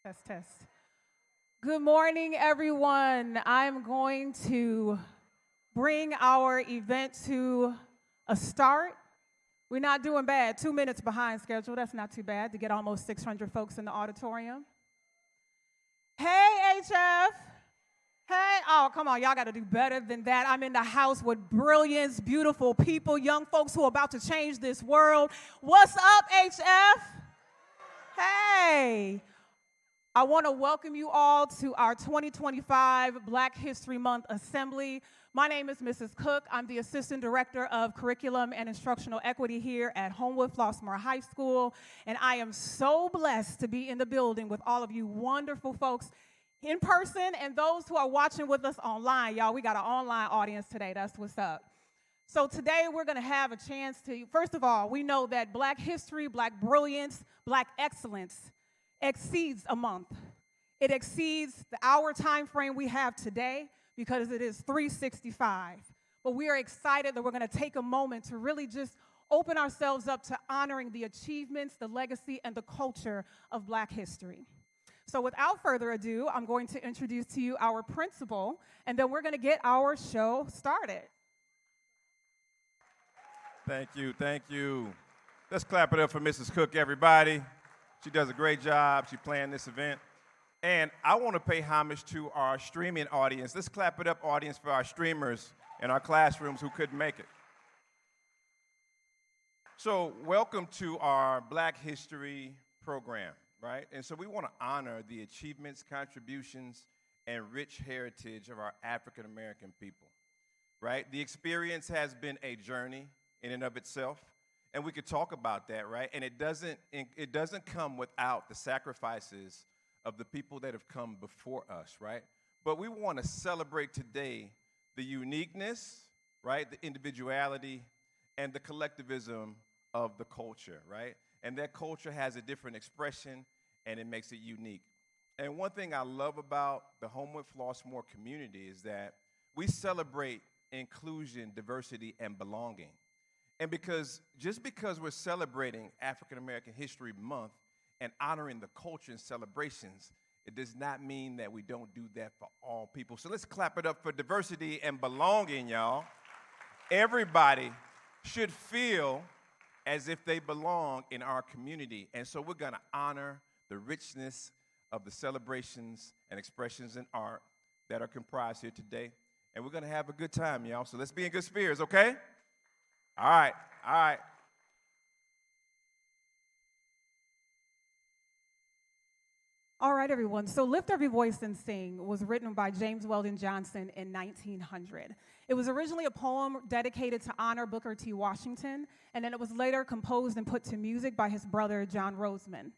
Test, test. Good morning, everyone. I'm going to bring our event to a start. We're not doing bad. 2 minutes behind schedule. That's not too bad to get almost 600 folks in the auditorium. Hey, HF. Hey, oh, come on. Y'all got to do better than that. I'm in the house with brilliance, beautiful people, young folks who are about to change this world. What's up, HF? Hey. I want to welcome you all to our 2025 Black History Month Assembly. My name is Mrs. Cook. I'm the Assistant Director of Curriculum and Instructional Equity here at Homewood Flossmoor High School, and I am so blessed to be in the building with all of you wonderful folks in person and those who are watching with us online. Y'all, we got an online audience today. That's what's up. So today we're going to have a chance to, first of all, we know that Black history, Black brilliance, Black excellence exceeds a month. It exceeds the hour time frame we have today because it is 365. But we are excited that we're going to take a moment to really just open ourselves up to honoring the achievements, the legacy, and the culture of Black history. So without further ado, I'm going to introduce to you our principal, and then we're going to get our show started. Thank you, thank you. Let's clap it up for Mrs. Cook, everybody. She does a great job. She planned this event. And I want to pay homage to our streaming audience. Let's clap it up, audience, for our streamers in our classrooms who couldn't make it. So welcome to our Black History program, right? And so we want to honor the achievements, contributions, and rich heritage of our African American people, right? The experience has been a journey in and of itself. And we could talk about that, right? And it doesn't come without the sacrifices of the people that have come before us, right? But we want to celebrate today the uniqueness, right? The individuality and the collectivism of the culture, right? And that culture has a different expression and it makes it unique. And one thing I love about the Homewood Flossmoor community is that we celebrate inclusion, diversity, and belonging. And just because we're celebrating African American History Month and honoring the culture and celebrations, it does not mean that we don't do that for all people. So let's clap it up for diversity and belonging, y'all. Everybody should feel as if they belong in our community. And so we're going to honor the richness of the celebrations and expressions in art that are comprised here today. And we're going to have a good time, y'all. So let's be in good spirits, okay? All right, all right. All right, everyone. So Lift Every Voice and Sing was written by James Weldon Johnson in 1900. It was originally a poem dedicated to honor Booker T. Washington, and then it was later composed and put to music by his brother, John Roseman.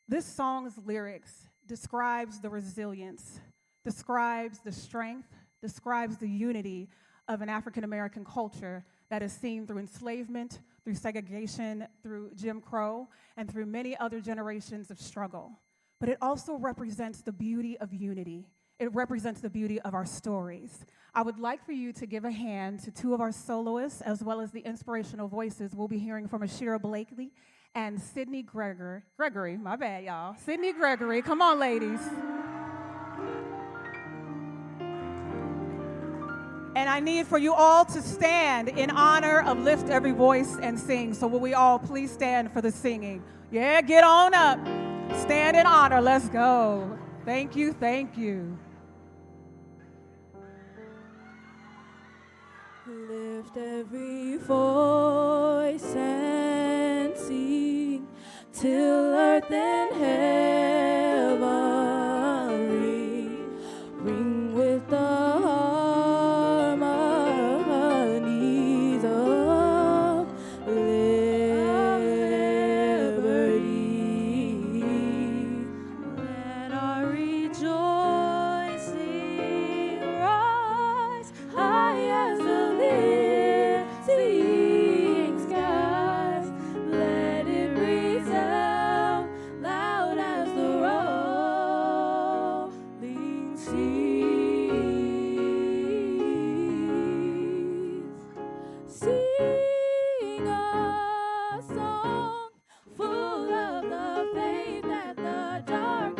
This song's lyrics describes the resilience, describes the strength, describes the unity of an African American culture that is seen through enslavement, through segregation, through Jim Crow, and through many other generations of struggle. But it also represents the beauty of unity. It represents the beauty of our stories. I would like for you to give a hand to two of our soloists, as well as the inspirational voices. We'll be hearing from Ashira Blakely and Sydney Gregory, my bad, y'all. Sydney Gregory, come on, ladies. And I need for you all to stand in honor of Lift Every Voice and Sing. So will we all please stand for the singing? Yeah, get on up. Stand in honor. Let's go. Thank you, thank you. Lift every voice and sing till earth and heaven ring with the harmonies of liberty. Let our rejoicing rise high as the lifting skies. Let it resound loud as the rolling seas. Sing a song full of the faith that the dark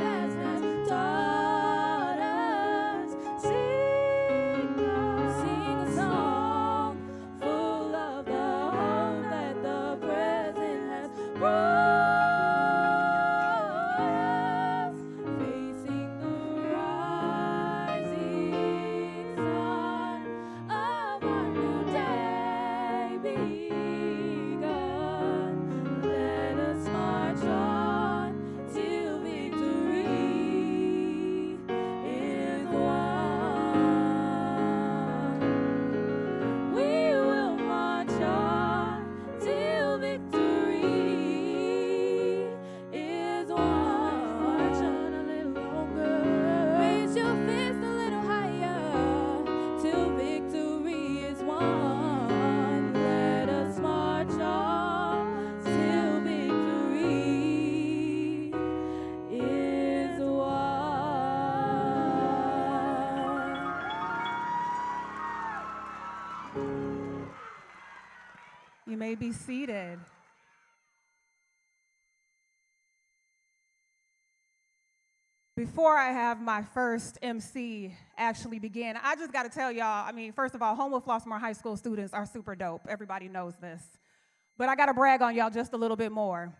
You may be seated. Before I have my first MC actually begin, I just got to tell y'all, first of all, Homewood Flossmoor High School students are super dope. Everybody knows this. But I got to brag on y'all just a little bit more.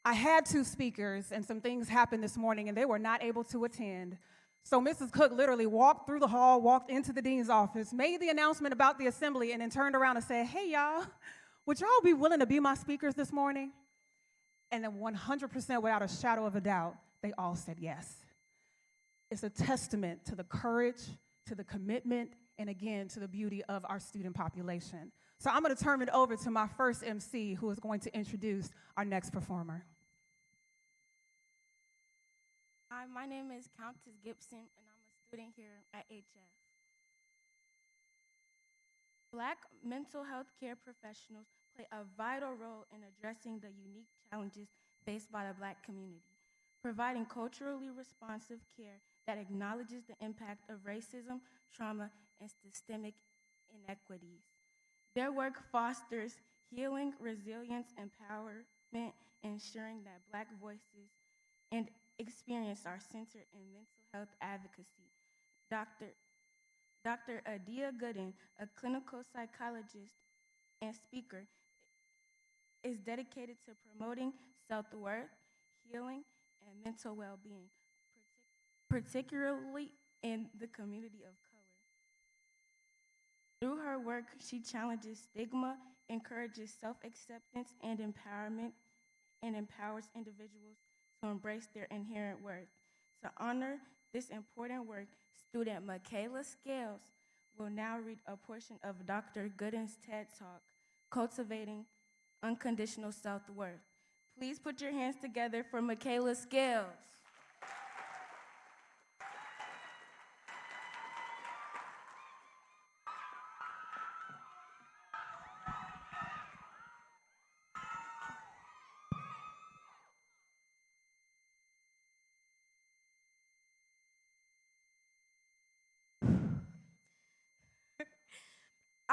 I had two speakers, and some things happened this morning, and they were not able to attend. So Mrs. Cook literally walked through the hall, walked into the dean's office, made the announcement about the assembly, and then turned around and said, "Hey, y'all, would y'all be willing to be my speakers this morning?" And then 100% without a shadow of a doubt, they all said yes. It's a testament to the courage, to the commitment, and again, to the beauty of our student population. So I'm going to turn it over to my first MC, who is going to introduce our next performer. Hi, my name is Countess Gibson, and I'm a student here at HF. Black mental health care professionals play a vital role in addressing the unique challenges faced by the Black community, providing culturally responsive care that acknowledges the impact of racism, trauma, and systemic inequities. Their work fosters healing, resilience, empowerment, ensuring that Black voices and experience are centered in mental health advocacy. Dr. Adia Gooden, a clinical psychologist and speaker, is dedicated to promoting self-worth, healing, and mental well-being, particularly in the community of color. Through her work, she challenges stigma, encourages self-acceptance and empowerment, and empowers individuals to embrace their inherent worth. To honor this important work, student Michaela Scales will now read a portion of Dr. Gooden's TED Talk, Cultivating Unconditional Self-Worth. Please put your hands together for Michaela Scales.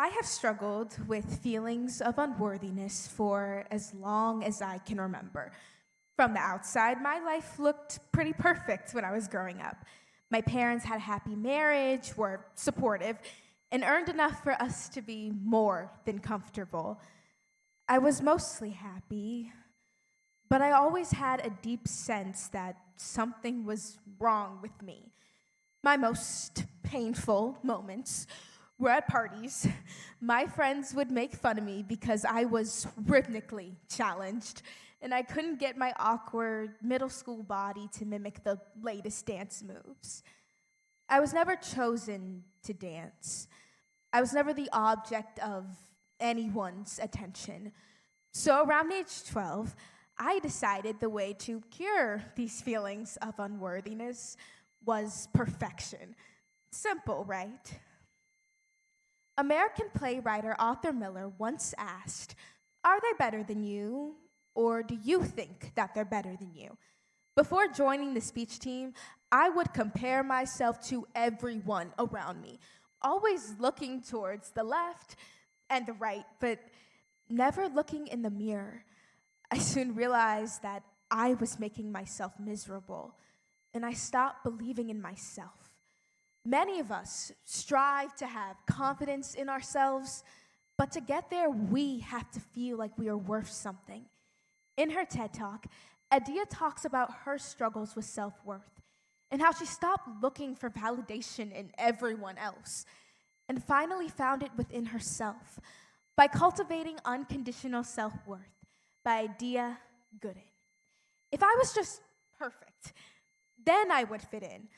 I have struggled with feelings of unworthiness for as long as I can remember. From the outside, my life looked pretty perfect when I was growing up. My parents had a happy marriage, were supportive, and earned enough for us to be more than comfortable. I was mostly happy, but I always had a deep sense that something was wrong with me. My most painful moments were at parties. My friends would make fun of me because I was rhythmically challenged, and I couldn't get my awkward middle school body to mimic the latest dance moves. I was never chosen to dance. I was never the object of anyone's attention. So around age 12, I decided the way to cure these feelings of unworthiness was perfection. Simple, right? American playwright Arthur Miller once asked, "Are they better than you, or do you think that they're better than you?" Before joining the speech team, I would compare myself to everyone around me, always looking towards the left and the right, but never looking in the mirror. I soon realized that I was making myself miserable, and I stopped believing in myself. Many of us strive to have confidence in ourselves, but to get there, we have to feel like we are worth something. In her TED Talk, Adia talks about her struggles with self-worth and how she stopped looking for validation in everyone else and finally found it within herself by cultivating unconditional self-worth by Adia Gooden. If I was just perfect, then I would fit in.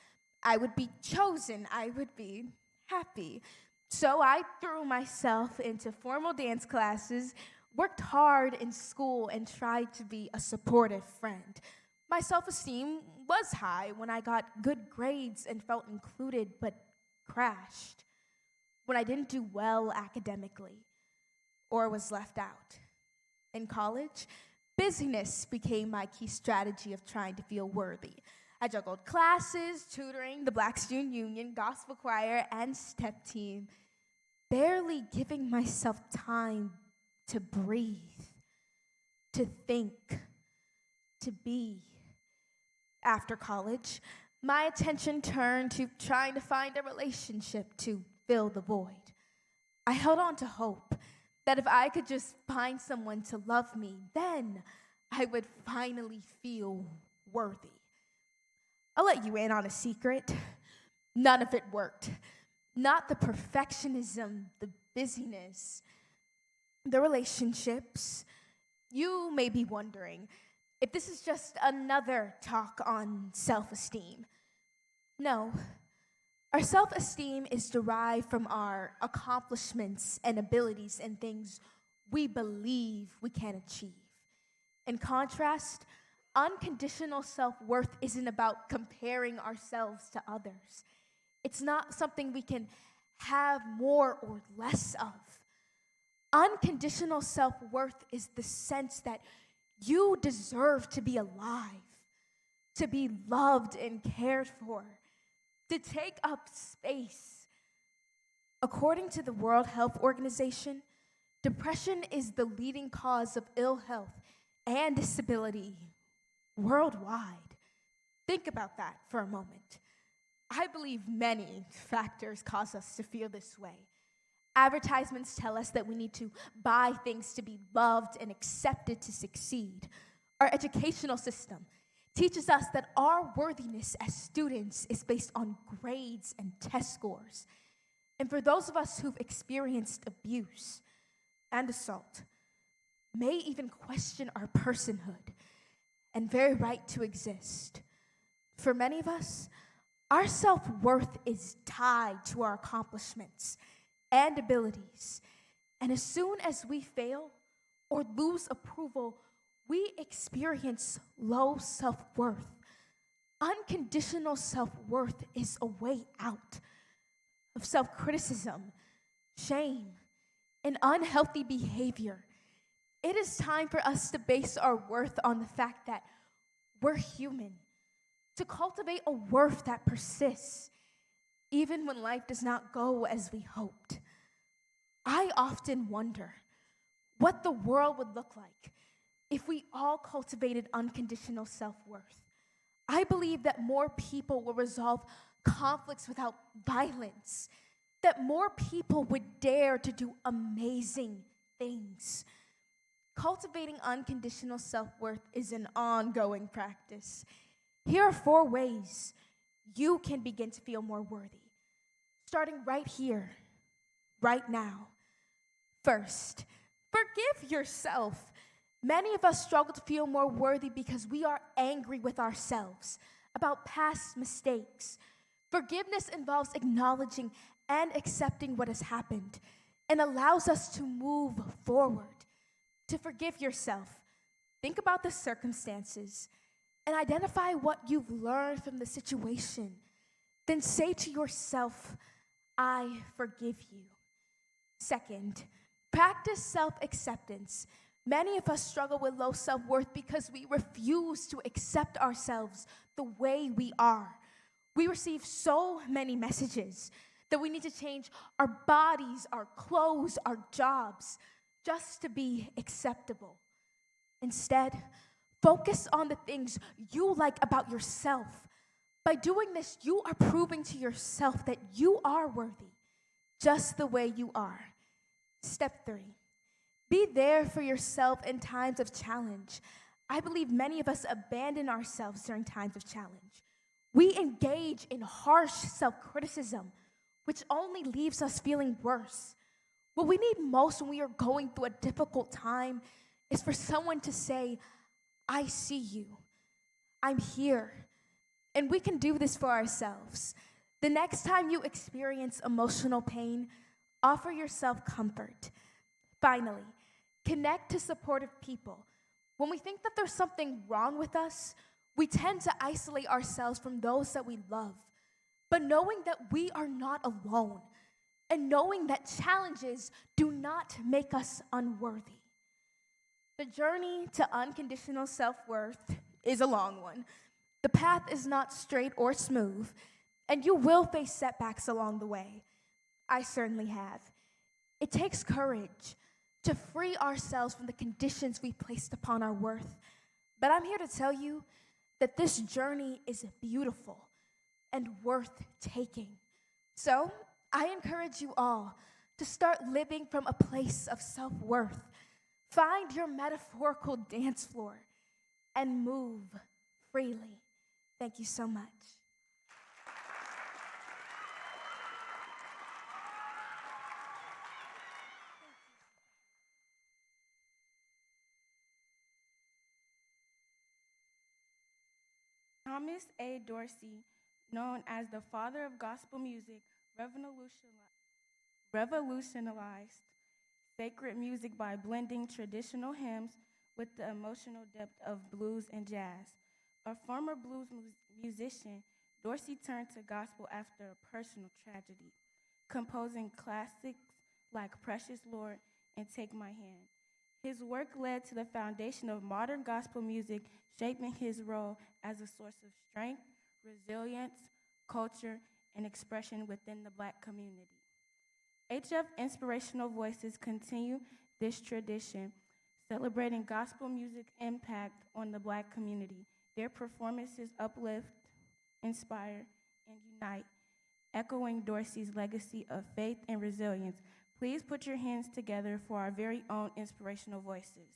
I would be chosen. I would be happy. So I threw myself into formal dance classes, worked hard in school, and tried to be a supportive friend. My self-esteem was high when I got good grades and felt included, but crashed when I didn't do well academically or was left out. In college, busyness became my key strategy of trying to feel worthy. I juggled classes, tutoring, the Black Student Union, gospel choir, and step team. barely giving myself time to breathe, to think, to be. After college, my attention turned to trying to find a relationship to fill the void. I held on to hope that if I could just find someone to love me, then I would finally feel worthy. I'll let you in on a secret. None of it worked. Not the perfectionism, the busyness, the relationships. You may be wondering if this is just another talk on self-esteem. No. Our self-esteem is derived from our accomplishments and abilities and things we believe we can achieve. In contrast, unconditional self-worth isn't about comparing ourselves to others. It's not something we can have more or less of. Unconditional self-worth is the sense that you deserve to be alive, to be loved and cared for, to take up space. According to the World Health Organization, depression is the leading cause of ill health and disability worldwide. Think about that for a moment. I believe many factors cause us to feel this way. Advertisements tell us that we need to buy things to be loved and accepted to succeed. Our educational system teaches us that our worthiness as students is based on grades and test scores. And for those of us who've experienced abuse and assault, may even question our personhood and very right to exist. For many of us, our self-worth is tied to our accomplishments and abilities. And as soon as we fail or lose approval, we experience low self-worth. Unconditional self-worth is a way out of self-criticism, shame, and unhealthy behavior. It is time for us to base our worth on the fact that we're human, to cultivate a worth that persists, even when life does not go as we hoped. I often wonder what the world would look like if we all cultivated unconditional self-worth. I believe that more people will resolve conflicts without violence, that more people would dare to do amazing things. Cultivating unconditional self-worth is an ongoing practice. Here are 4 ways you can begin to feel more worthy, starting right here, right now. First, forgive yourself. Many of us struggle to feel more worthy because we are angry with ourselves about past mistakes. Forgiveness involves acknowledging and accepting what has happened and allows us to move forward. To forgive yourself, think about the circumstances and identify what you've learned from the situation. Then say to yourself, I forgive you. Second, practice self-acceptance. Many of us struggle with low self-worth because we refuse to accept ourselves the way we are. We receive so many messages that we need to change our bodies, our clothes, our jobs, just to be acceptable. Instead, focus on the things you like about yourself. By doing this, you are proving to yourself that you are worthy, just the way you are. Step 3, be there for yourself in times of challenge. I believe many of us abandon ourselves during times of challenge. We engage in harsh self-criticism, which only leaves us feeling worse. What we need most when we are going through a difficult time is for someone to say, I see you, I'm here. And we can do this for ourselves. The next time you experience emotional pain, offer yourself comfort. Finally, connect to supportive people. When we think that there's something wrong with us, we tend to isolate ourselves from those that we love. But knowing that we are not alone, and knowing that challenges do not make us unworthy. The journey to unconditional self-worth is a long one. The path is not straight or smooth, and you will face setbacks along the way. I certainly have. It takes courage to free ourselves from the conditions we placed upon our worth. But I'm here to tell you that this journey is beautiful and worth taking. So I encourage you all to start living from a place of self-worth. Find your metaphorical dance floor and move freely. Thank you so much. Thomas A. Dorsey, known as the father of gospel music, revolutionized sacred music by blending traditional hymns with the emotional depth of blues and jazz. A former blues musician, Dorsey turned to gospel after a personal tragedy, composing classics like Precious Lord and Take My Hand. His work led to the foundation of modern gospel music, shaping his role as a source of strength, resilience, culture, and expression within the Black community. HF Inspirational Voices continue this tradition, celebrating gospel music impact on the Black community. Their performances uplift, inspire, and unite, echoing Dorsey's legacy of faith and resilience. Please put your hands together for our very own Inspirational Voices.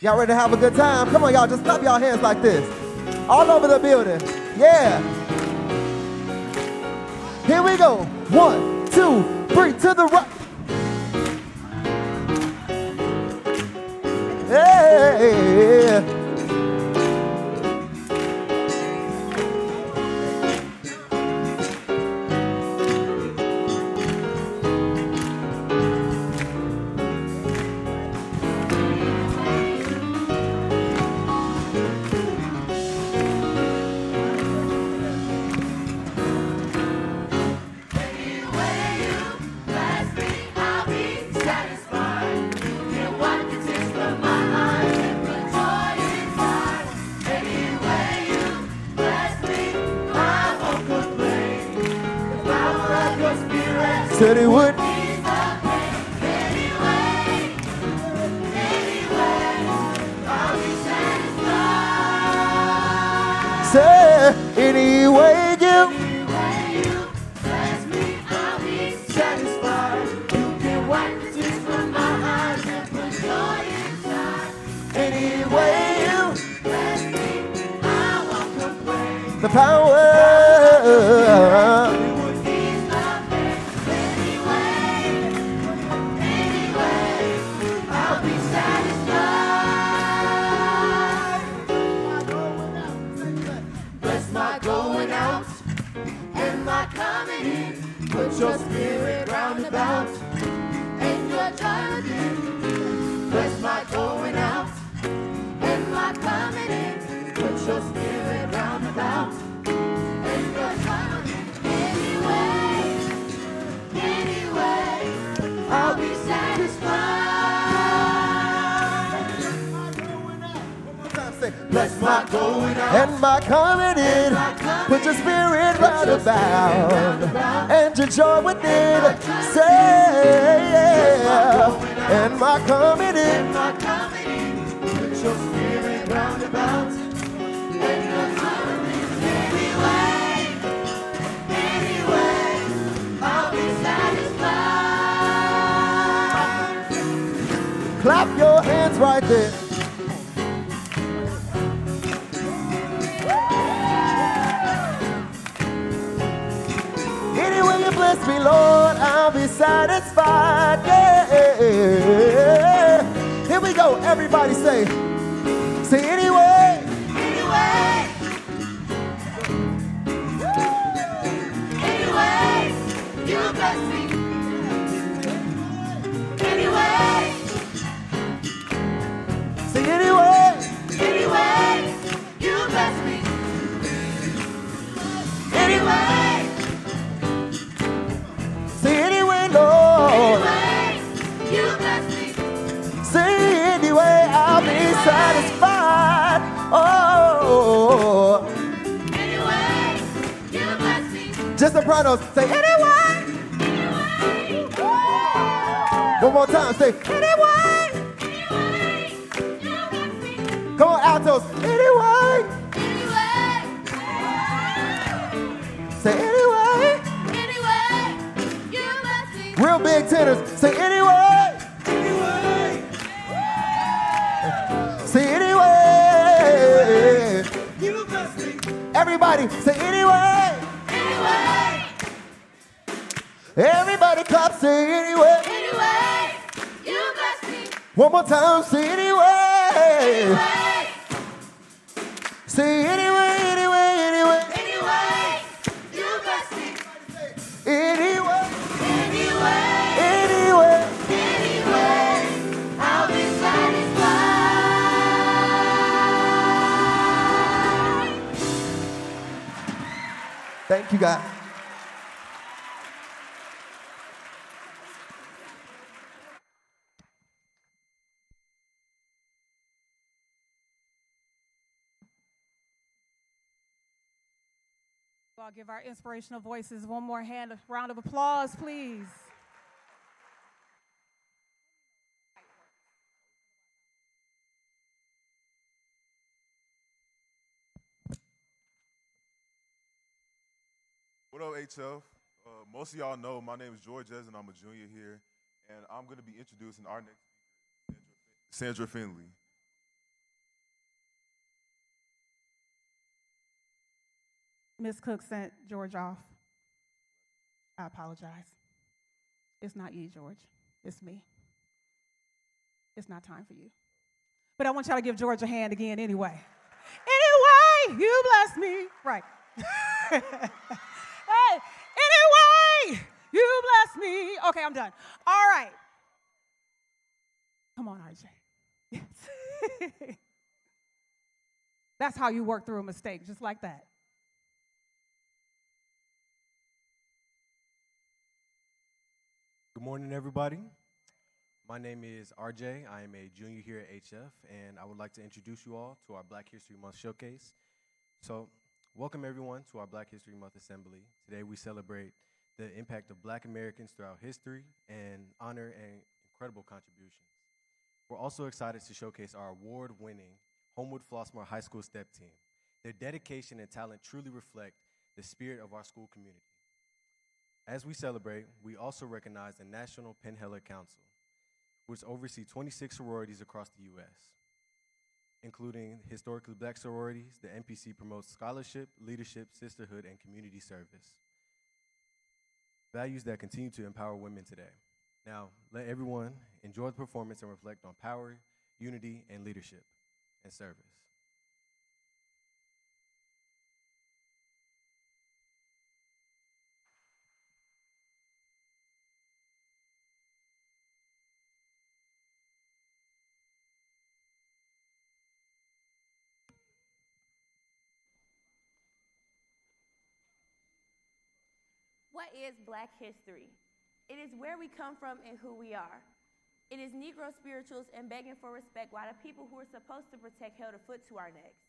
Y'all ready to have a good time? Come on, y'all, just clap y'all hands like this. All over the building. Yeah. Here we go. 1, 2, 3, to the right. Yeah. Said he would. Say anyway you bless me, I'll be satisfied. You can wipe the tears from my eyes and put joy inside. Anyway you bless me, I won't complain. The power. Put your spirit round about and your coming. Bless my going out and my coming in. Put your spirit round about and your coming. Anyway, I'll be satisfied. One more time, say, bless my going out and my coming in. Put your spirit round about and your joy within. Say, yeah. And my coming in. Put your spirit round about and your coming in. Anyway, I'll be satisfied. Clap your hands right there. Bless me, Lord, I'll be satisfied. Yeah. Here we go. Everybody say anyway. Anyway. Anyway, you bless me. Anyway. Say anyway. Anyway, you bless me. Anyway. Satisfied. Oh. Anyway, you bless me. Just sopranos, say anyway. Anyway. One more time, say anyway. Anyway, you bless me. Come on, altos. Anyway. Anyway. Say anyway. Anyway, you bless me. Real big tenors, say anyway. Say anyway. You bless me. Everybody say anyway. Anyway. Everybody clap, say anyway. Anyway. You bless me. One more time, say anyway. Anyway. Say anyway, anyway, anyway. Anyway. You bless me. Anyway. Anyway. Anyway. Anyway. I'll be satisfied. Thank you, God. I'll give our inspirational voices one more round of applause, please. What up, HF? Most of y'all know my name is George and I'm a junior here, and I'm going to be introducing our next speaker, Sandra Finley. Ms. Cook sent George off. I apologize. It's not you, George. It's me. It's not time for you. But I want y'all to give George a hand again anyway. Anyway, you bless me. Right. Hey, anyway, you bless me. Okay, I'm done. All right. Come on, RJ. Yes. That's how you work through a mistake, just like that. Good morning, everybody. My name is RJ. I am a junior here at HF, and I would like to introduce you all to our Black History Month showcase. So, welcome everyone to our Black History Month Assembly. Today we celebrate the impact of Black Americans throughout history and honor and incredible contributions. We're also excited to showcase our award-winning Homewood Flossmoor High School STEP team. Their dedication and talent truly reflect the spirit of our school community. As we celebrate, we also recognize the National Penn-Heller Council, which oversees 26 sororities across the U.S., including historically Black sororities. The NPC promotes scholarship, leadership, sisterhood, and community service, values that continue to empower women today. Now, let everyone enjoy the performance and reflect on power, unity, and leadership and service. What is Black history? It is where we come from and who we are. It is Negro spirituals and begging for respect while the people who are supposed to protect held a foot to our necks.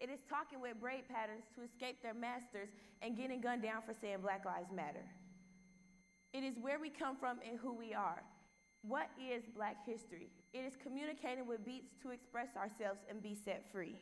It is talking with braid patterns to escape their masters and getting gunned down for saying Black Lives Matter. It is where we come from and who we are. What is Black history? It is communicating with beats to express ourselves and be set free.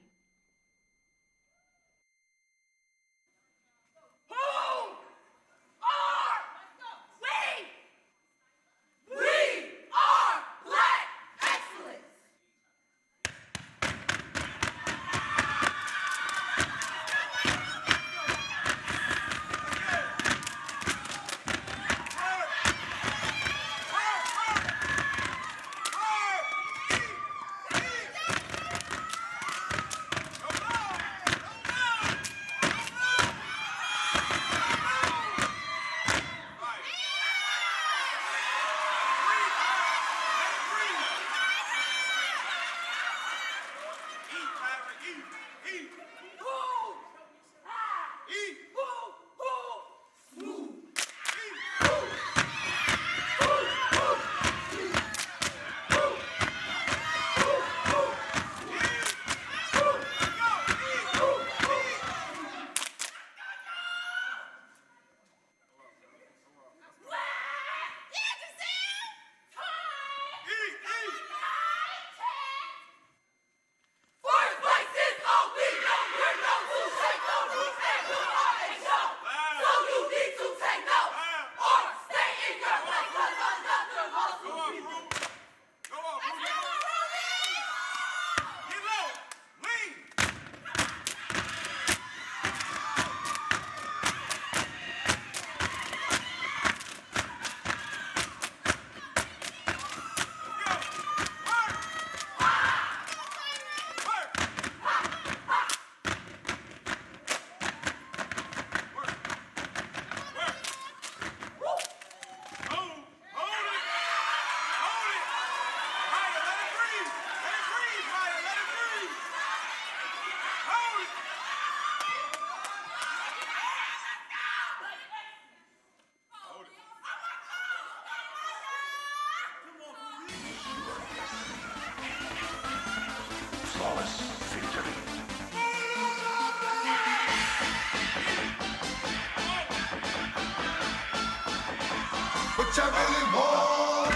What I really want.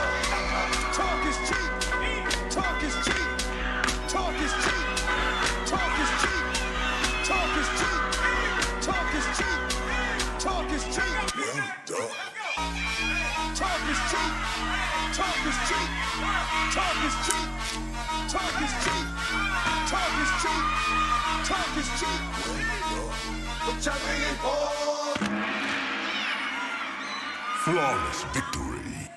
Talk is cheap. Talk is cheap. Talk is cheap. Talk is cheap. Talk is cheap. Talk is cheap. Talk is cheap. Talk is cheap. Talk is cheap. Talk is cheap. Talk is cheap. Talk is cheap. Talk is cheap. What y'all waiting for? Flawless victory.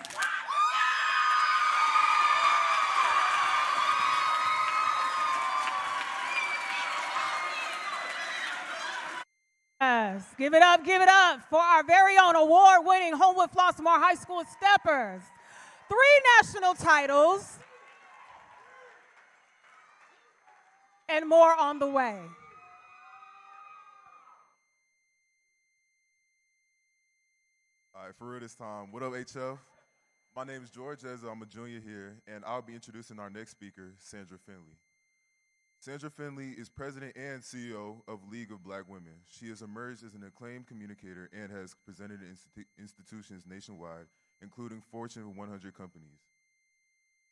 Yes, give it up for our very own award-winning Homewood Flossmoor High School Steppers. 3 national titles and more on the way. All right, for real this time. What up, HF? My name is George Ezra. I'm a junior here, and I'll be introducing our next speaker, Sandra Finley. Sandra Finley is president and CEO of League of Black Women. She has emerged as an acclaimed communicator and has presented at institutions nationwide, including Fortune 100 companies.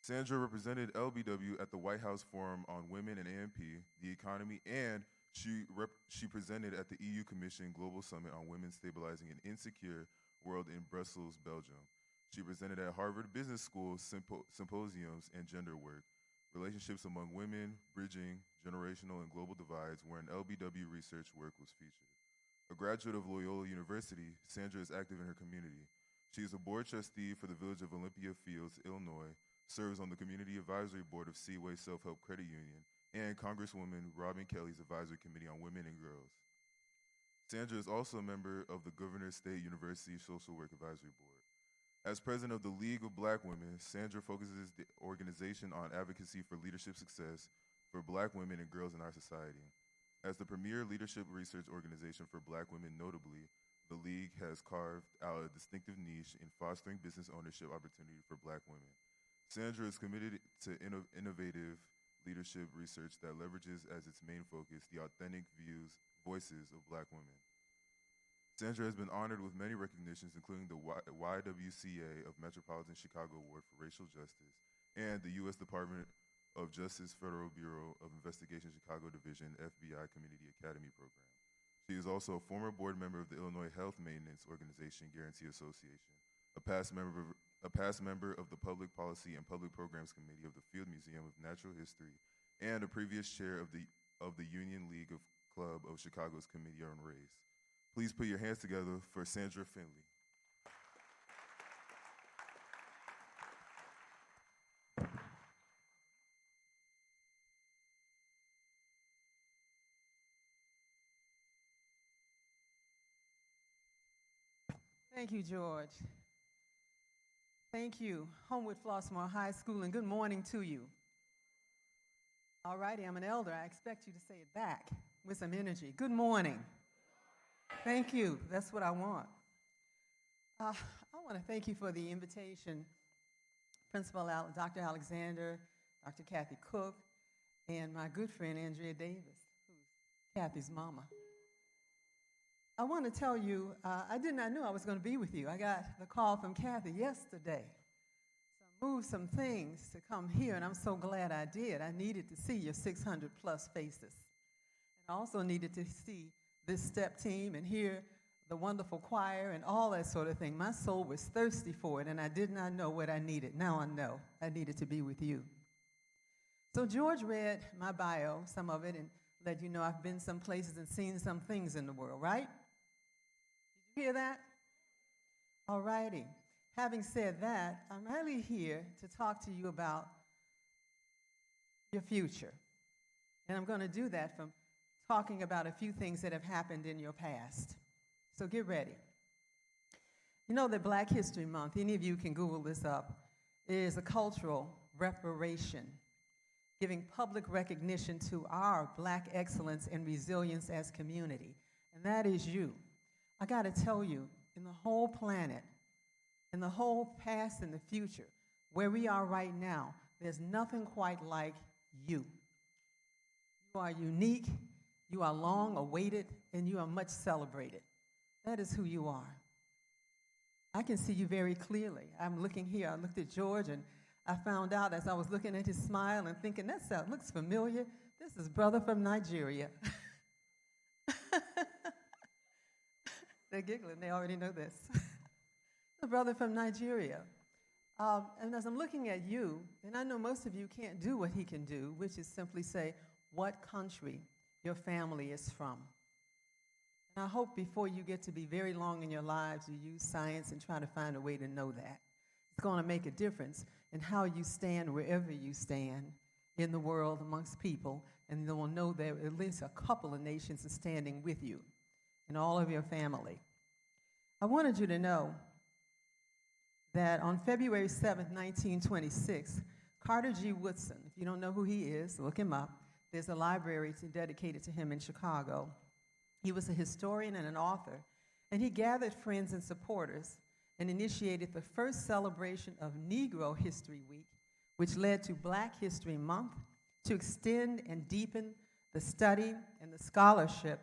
Sandra represented LBW at the White House Forum on Women and AMP, the economy, and she presented at the EU Commission Global Summit on Women Stabilizing an Insecure World in Brussels, Belgium. She presented at Harvard Business School symposiums and gender work, relationships among women, bridging generational and global divides, wherein LBW research work was featured. A graduate of Loyola University, Sandra is active in her community. She is a board trustee for the Village of Olympia Fields, Illinois, serves on the Community Advisory Board of Seaway Self-Help Credit Union, and Congresswoman Robin Kelly's Advisory Committee on Women and Girls. Sandra is also a member of the Governor State University Social Work Advisory Board. As president of the League of Black Women, Sandra focuses the organization on advocacy for leadership success for Black women and girls in our society. As the premier leadership research organization for Black women, notably, the League has carved out a distinctive niche in fostering business ownership opportunity for Black women. Sandra is committed to innovative leadership research that leverages as its main focus the authentic voices of Black women. Sandra has been honored with many recognitions, including the YWCA of Metropolitan Chicago Award for Racial Justice and the U.S. Department of Justice Federal Bureau of Investigation Chicago Division FBI Community Academy Program. She is also a former board member of the Illinois Health Maintenance Organization Guarantee Association, a past member of the Public Policy and Public Programs Committee of the Field Museum of Natural History, and a previous chair of the Union League of Club of Chicago's Committee on Race. Please put your hands together for Sandra Finley. Thank you, George. Thank you, Homewood Flossmoor High School, and good morning to you. All righty, I'm an elder. I expect you to say it back with some energy. Good morning. Thank you. That's what I want. I want to thank you for the invitation, Principal Dr. Alexander, Dr. Kathy Cook, and my good friend Andrea Davis, who's Kathy's mama. I want to tell you, I did not know I was going to be with you. I got the call from Kathy yesterday. So I moved some things to come here, and I'm so glad I did. I needed to see your 600 plus faces. And I also needed to see this step team and hear the wonderful choir and all that sort of thing. My soul was thirsty for it, and I did not know what I needed. Now I know I needed to be with you. So George read my bio, some of it, and let you know I've been some places and seen some things in the world, right? Did you hear that? All righty. Having said that, I'm really here to talk to you about your future. And I'm going to do that from talking about a few things that have happened in your past. So get ready. You know that Black History Month, any of you can Google this up, is a cultural reparation, giving public recognition to our Black excellence and resilience as community. And that is you. I got to tell you, in the whole planet, in the whole past and the future, where we are right now, there's nothing quite like you. You are unique. You are long awaited, and you are much celebrated. That is who you are. I can see you very clearly. I'm looking here. I looked at George, and I found out as I was looking at his smile and thinking, that looks familiar. This is brother from Nigeria. They're giggling. They already know this. The brother from Nigeria. And as I'm looking at you, and I know most of you can't do what he can do, which is simply say, what country your family is from. And I hope before you get to be very long in your lives, you use science and try to find a way to know that. It's going to make a difference in how you stand wherever you stand in the world amongst people, and you will know that at least a couple of nations are standing with you and all of your family. I wanted you to know that on February 7th, 1926, Carter G. Woodson, if you don't know who he is, look him up. There's a library dedicated to him in Chicago. He was a historian and an author, and he gathered friends and supporters and initiated the first celebration of Negro History Week, which led to Black History Month, to extend and deepen the study and the scholarship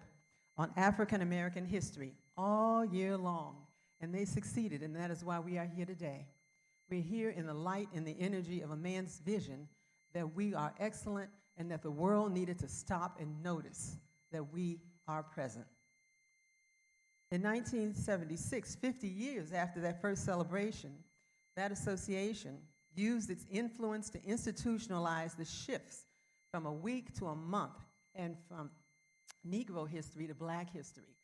on African American history all year long. And they succeeded, and that is why we are here today. We're here in the light and the energy of a man's vision that we are excellent and that the world needed to stop and notice that we are present. In 1976, 50 years after that first celebration, that association used its influence to institutionalize the shifts from a week to a month and from Negro history to Black history.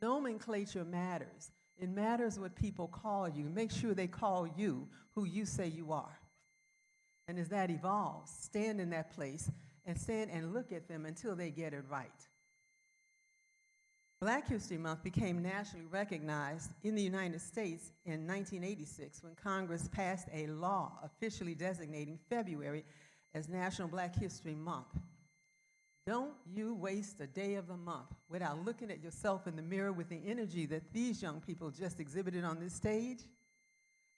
Nomenclature matters. It matters what people call you. Make sure they call you who you say you are. And as that evolves, stand in that place and stand and look at them until they get it right. Black History Month became nationally recognized in the United States in 1986 when Congress passed a law officially designating February as National Black History Month. Don't you waste a day of the month without looking at yourself in the mirror with the energy that these young people just exhibited on this stage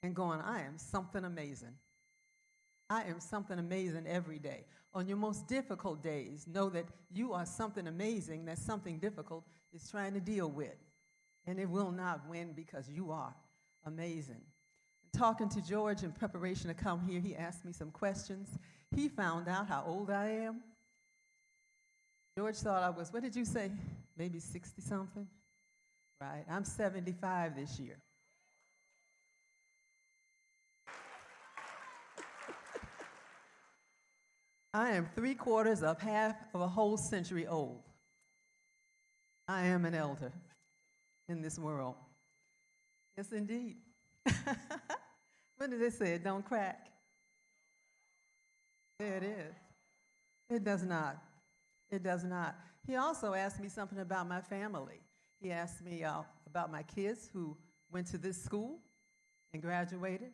and going, I am something amazing. I am something amazing every day. On your most difficult days, know that you are something amazing that something difficult is trying to deal with. And it will not win because you are amazing. Talking to George in preparation to come here, he asked me some questions. He found out how old I am. George thought I was, what did you say? Maybe 60-something? Right, I'm 75 this year. I am 3/4 of half of a whole century old. I am an elder in this world. Yes, indeed. What did they say? It don't crack. There it is. It does not. It does not. He also asked me something about my family. He asked me about my kids who went to this school and graduated.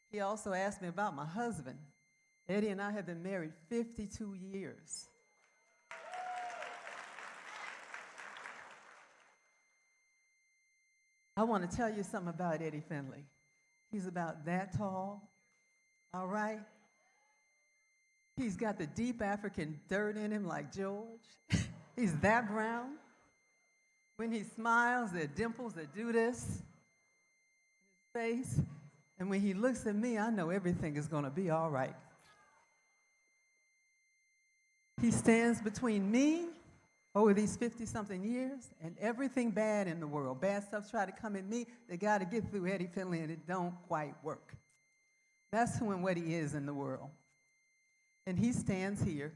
He also asked me about my husband. Eddie and I have been married 52 years. I want to tell you something about Eddie Finley. He's about that tall, all right? He's got the deep African dirt in him like George. He's that brown. When he smiles, there are dimples that do this in his face. And when he looks at me, I know everything is going to be all right. He stands between me over these 50-something years and everything bad in the world. Bad stuff try to come at me. They got to get through Eddie Finley, and it don't quite work. That's who and what he is in the world. And he stands here,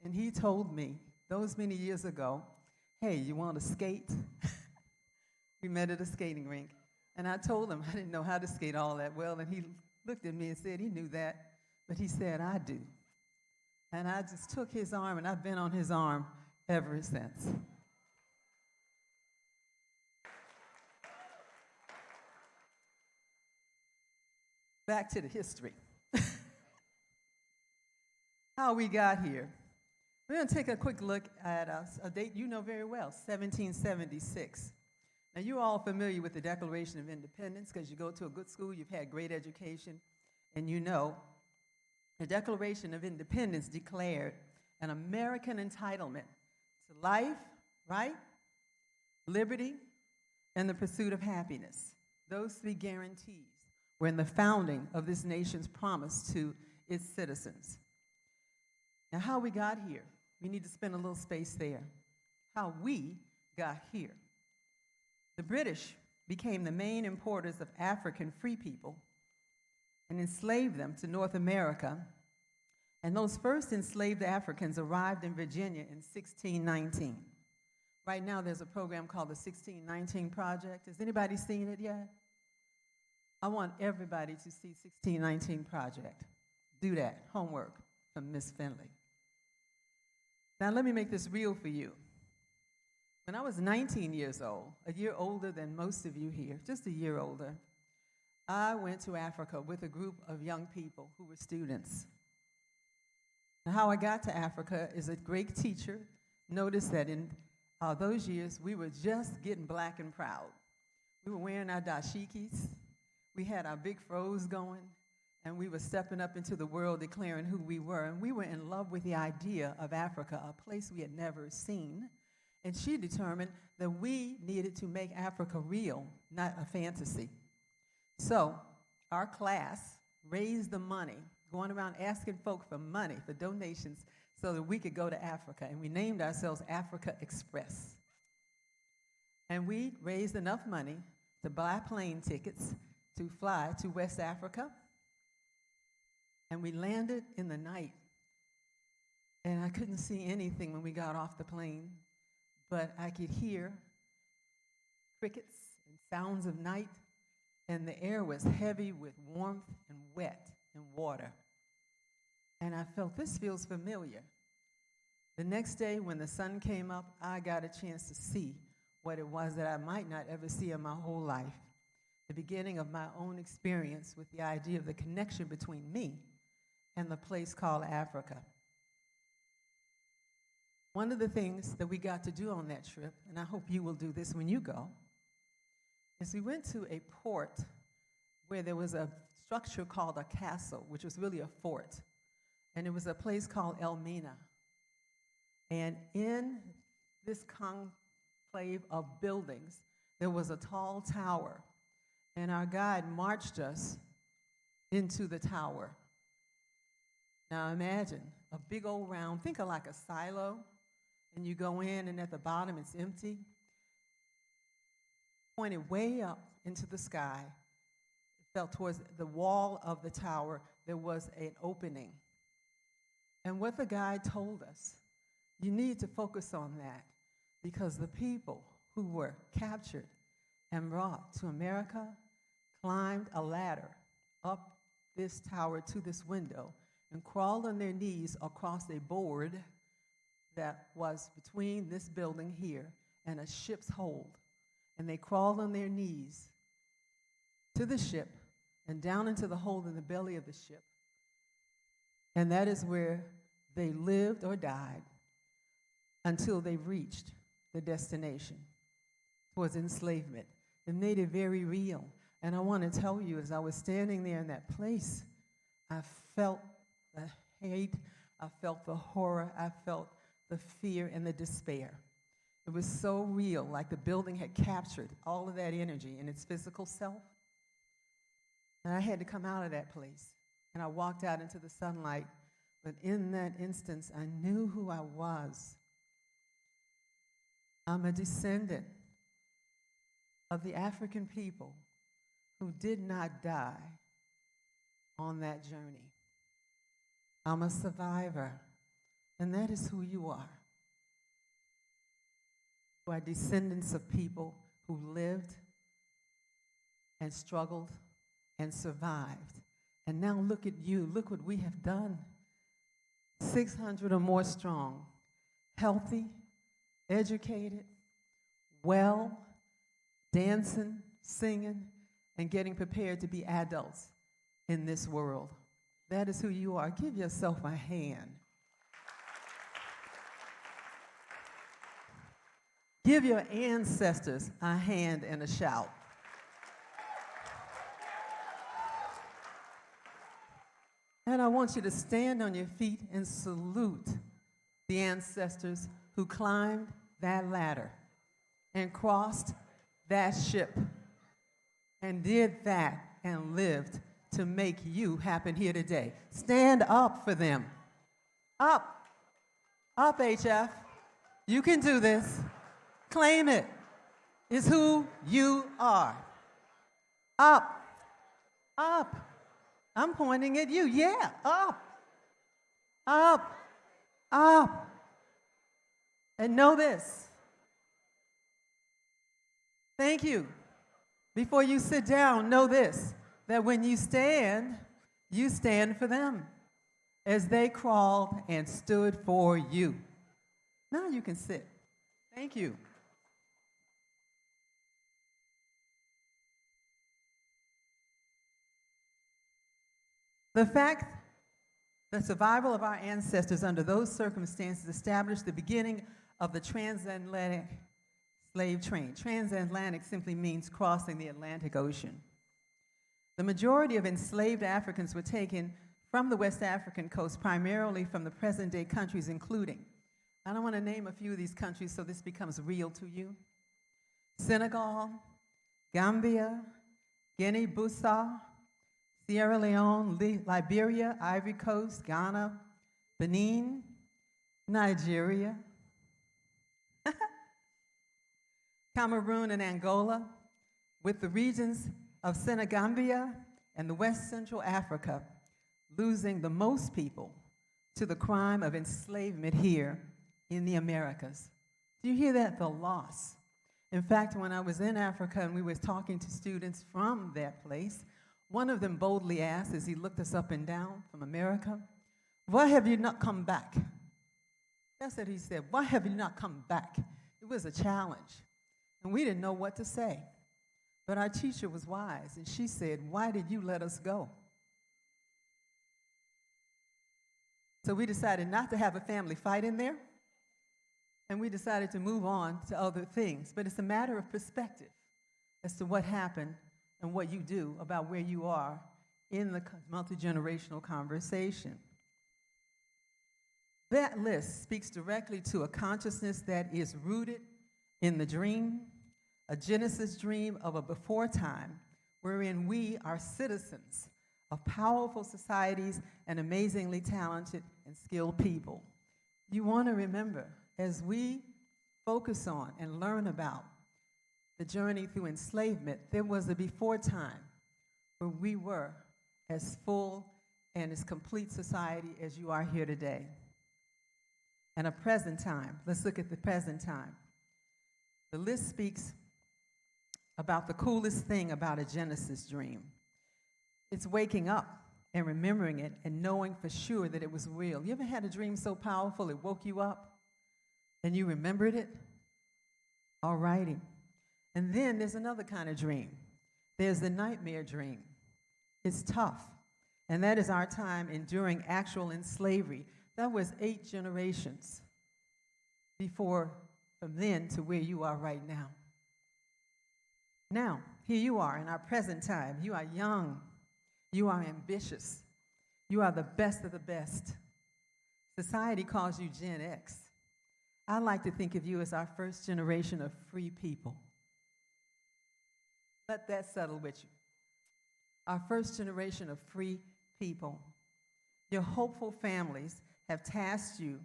and he told me those many years ago, hey, you want to skate? We met at a skating rink. And I told him I didn't know how to skate all that well, and he looked at me and said he knew that, but he said, I do. And I just took his arm, and I've been on his arm ever since. Back to the history. How we got here. We're going to take a quick look at a date you know very well, 1776. Now, you're all familiar with the Declaration of Independence because you go to a good school, you've had great education, and you know the Declaration of Independence declared an American entitlement to life, right, liberty, and the pursuit of happiness. Those three guarantees were in the founding of this nation's promise to its citizens. Now, how we got here, we need to spend a little space there. How we got here. The British became the main importers of African free people and enslaved them to North America And those first enslaved Africans arrived in Virginia in 1619. Right now, there's a program called the 1619 Project. Has anybody seen it yet? I want everybody to see 1619 Project. Do that, homework from Miss Finley. Now, let me make this real for you. When I was 19 years old, a year older than most of you here, just a year older, I went to Africa with a group of young people who were students. Now, how I got to Africa is a great teacher noticed that in those years, we were just getting black and proud. We were wearing our dashikis, we had our big fros going, and we were stepping up into the world declaring who we were. And we were in love with the idea of Africa, a place we had never seen. And she determined that we needed to make Africa real, not a fantasy. So our class raised the money, going around asking folk for money, for donations, so that we could go to Africa. And we named ourselves Africa Express. And we raised enough money to buy plane tickets to fly to West Africa. And we landed in the night. And I couldn't see anything when we got off the plane, but I could hear crickets and sounds of night, and the air was heavy with warmth and wet and water. And I felt, this feels familiar. The next day when the sun came up, I got a chance to see what it was that I might not ever see in my whole life. The beginning of my own experience with the idea of the connection between me and the place called Africa. One of the things that we got to do on that trip, and I hope you will do this when you go, is we went to a port where there was a structure called a castle, which was really a fort. And it was a place called Elmina. And in this conclave of buildings, there was a tall tower. And our guide marched us into the tower. Now imagine a big old round, think of like a silo, and you go in and at the bottom it's empty. Pointed way up into the sky, it fell towards the wall of the tower, there was an opening. And what the guide told us, you need to focus on that because the people who were captured and brought to America climbed a ladder up this tower to this window and crawled on their knees across a board that was between this building here and a ship's hold. And they crawled on their knees to the ship and down into the hole in the belly of the ship. And that is where they lived or died until they reached the destination towards enslavement. It made it very real. And I want to tell you, as I was standing there in that place, I felt the hate, I felt the horror, I felt the fear and the despair. It was so real, like the building had captured all of that energy in its physical self. And I had to come out of that place. And I walked out into the sunlight. But in that instance, I knew who I was. I'm a descendant of the African people who did not die on that journey. I'm a survivor, and that is who you are. You are descendants of people who lived and struggled and survived. And now look at you, look what we have done. 600 or more strong, healthy, educated, well, dancing, singing, and getting prepared to be adults in this world. That is who you are. Give yourself a hand. Give your ancestors a hand and a shout. And I want you to stand on your feet and salute the ancestors who climbed that ladder and crossed that ship and did that and lived to make you happen here today. Stand up for them. Up. Up, HF. You can do this. Claim it. It's who you are. Up. Up. I'm pointing at you. Yeah, up. Up, up. And know this. Thank you. Before you sit down, know this, that when you stand for them as they crawled and stood for you. Now you can sit. Thank you. The fact that survival of our ancestors under those circumstances established the beginning of the transatlantic slave trade. Transatlantic simply means crossing the Atlantic Ocean. The majority of enslaved Africans were taken from the West African coast, primarily from the present-day countries, including, I don't want to name a few of these countries so this becomes real to you, Senegal, Gambia, Guinea-Bissau, Sierra Leone, Liberia, Ivory Coast, Ghana, Benin, Nigeria, Cameroon and Angola, with the regions of Senegambia and the West Central Africa losing the most people to the crime of enslavement here in the Americas. Do you hear that? The loss. In fact, when I was in Africa and we were talking to students from that place, one of them boldly asked, as he looked us up and down from America, "Why have you not come back?" That's what he said. "Why have you not come back?" It was a challenge, and we didn't know what to say. But our teacher was wise, and she said, "Why did you let us go?" So we decided not to have a family fight in there, and we decided to move on to other things. But it's a matter of perspective as to what happened and what you do about where you are in the multi-generational conversation. That list speaks directly to a consciousness that is rooted in the dream, a Genesis dream of a before time wherein we are citizens of powerful societies and amazingly talented and skilled people. You want to remember, as we focus on and learn about the journey through enslavement, there was a before time where we were as full and as complete society as you are here today. And a present time. Let's look at the present time. The list speaks about the coolest thing about a Genesis dream. It's waking up and remembering it and knowing for sure that it was real. You ever had a dream so powerful it woke you up and you remembered it? All righty. And then there's another kind of dream. There's the nightmare dream. It's tough. And that is our time enduring actual slavery. That was 8 generations before, from then to where you are right now. Now, here you are in our present time. You are young. You are ambitious. You are the best of the best. Society calls you Gen X. I like to think of you as our first generation of free people. Let that settle with you. Our first generation of free people. Your hopeful families have tasked you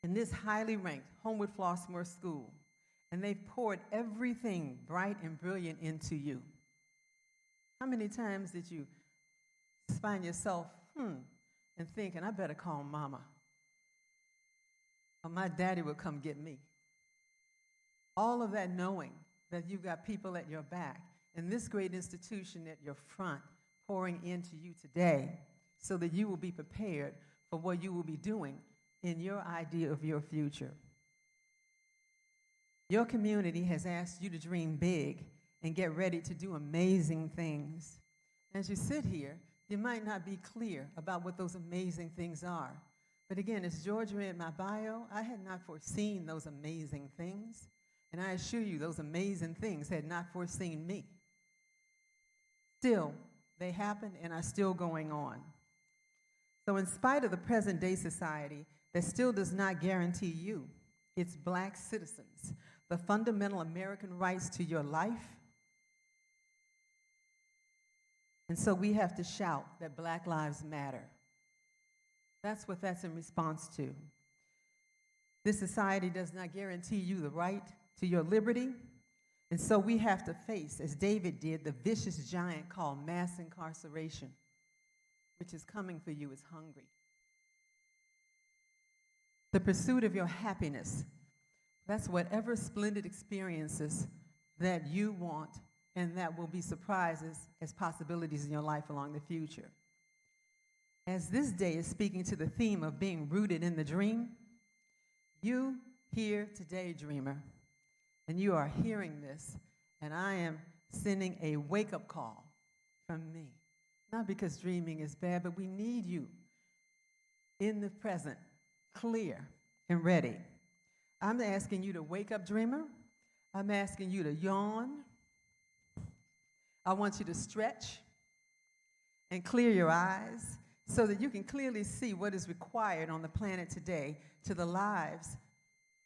in this highly ranked Homewood Flossmoor School, and they've poured everything bright and brilliant into you. How many times did you find yourself, and thinking, I better call mama, or my daddy will come get me? All of that knowing that you've got people at your back, and this great institution at your front pouring into you today so that you will be prepared for what you will be doing in your idea of your future. Your community has asked you to dream big and get ready to do amazing things. As you sit here, you might not be clear about what those amazing things are. But again, as George read my bio, I had not foreseen those amazing things. And I assure you, those amazing things had not foreseen me. Still, they happened and are still going on. So in spite of the present day society that still does not guarantee you, its black citizens, the fundamental American rights to your life, and so we have to shout that Black Lives Matter. That's what that's in response to. This society does not guarantee you the right to your liberty, and so we have to face, as David did, the vicious giant called mass incarceration. which is coming for you, is hungry. The pursuit of your happiness, that's whatever splendid experiences that you want and that will be surprises as possibilities in your life along the future. As this day is speaking to the theme of being rooted in the dream, you here today, dreamer, and you are hearing this, and I am sending a wake-up call from me. Not because dreaming is bad, but we need you in the present, clear and ready. I'm asking you to wake up, dreamer. I'm asking you to yawn. I want you to stretch and clear your eyes so that you can clearly see what is required on the planet today to the lives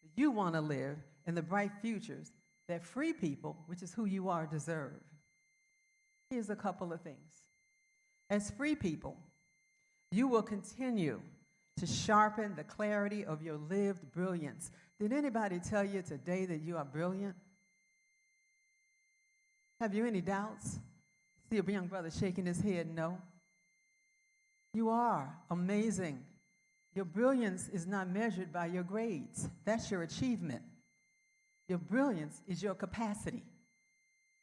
that you want to live and the bright futures that free people, which is who you are, deserve. Here's a couple of things. As free people, you will continue to sharpen the clarity of your lived brilliance. Did anybody tell you today that you are brilliant? Have you any doubts? See a young brother shaking his head, no. You are amazing. Your brilliance is not measured by your grades. That's your achievement. Your brilliance is your capacity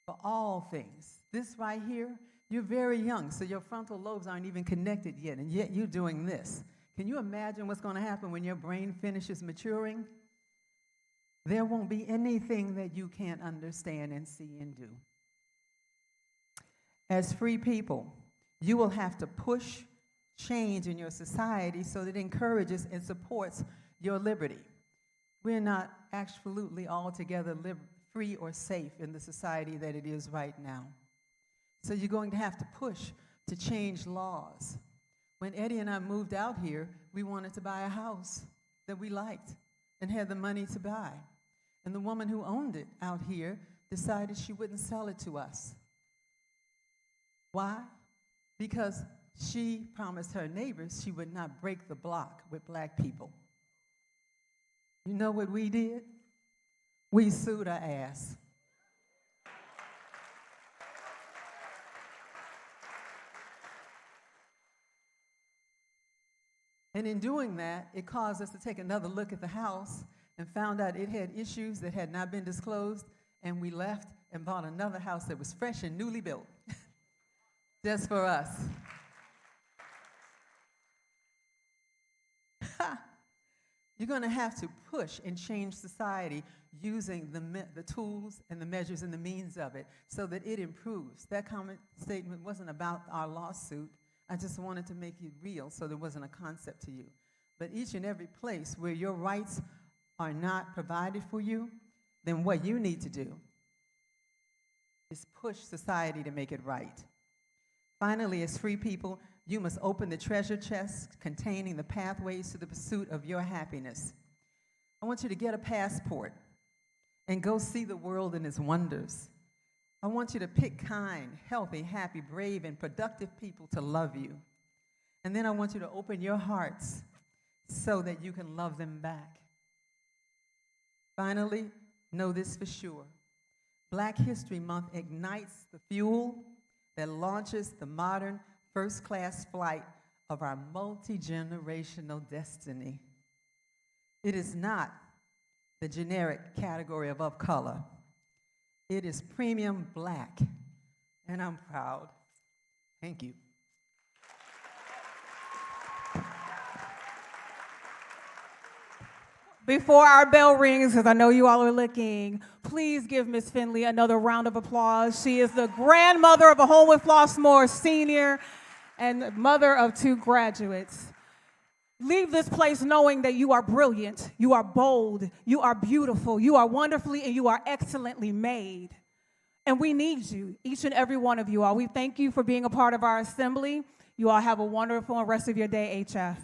for all things. This right here, you're very young, so your frontal lobes aren't even connected yet, and yet you're doing this. Can you imagine what's going to happen when your brain finishes maturing? There won't be anything that you can't understand and see and do. As free people, you will have to push change in your society so that it encourages and supports your liberty. We're not absolutely altogether free or safe in the society that it is right now. So you're going to have to push to change laws. When Eddie and I moved out here, we wanted to buy a house that we liked and had the money to buy. And the woman who owned it out here decided she wouldn't sell it to us. Why? Because she promised her neighbors she would not break the block with black people. You know what we did? We sued her ass. And in doing that, it caused us to take another look at the house and found out it had issues that had not been disclosed, and we left and bought another house that was fresh and newly built, just for us. You're going to have to push and change society using the tools and the measures and the means of it so that it improves. That comment statement wasn't about our lawsuit. I just wanted to make it real so there wasn't a concept to you. But each and every place where your rights are not provided for you, then what you need to do is push society to make it right. Finally, as free people, you must open the treasure chest containing the pathways to the pursuit of your happiness. I want you to get a passport and go see the world and its wonders. I want you to pick kind, healthy, happy, brave, and productive people to love you. And then I want you to open your hearts so that you can love them back. Finally, know this for sure. Black History Month ignites the fuel that launches the modern first-class flight of our multi-generational destiny. It is not the generic category of color. It is premium black, and I'm proud. Thank you. Before our bell rings, because I know you all are looking, please give Ms. Finley another round of applause. She is the grandmother of a Homewood Flossmoor senior and mother of 2 graduates. Leave this place knowing that you are brilliant, you are bold, you are beautiful, you are wonderfully and you are excellently made. And we need you, each and every one of you all. We thank you for being a part of our assembly. You all have a wonderful rest of your day, HF.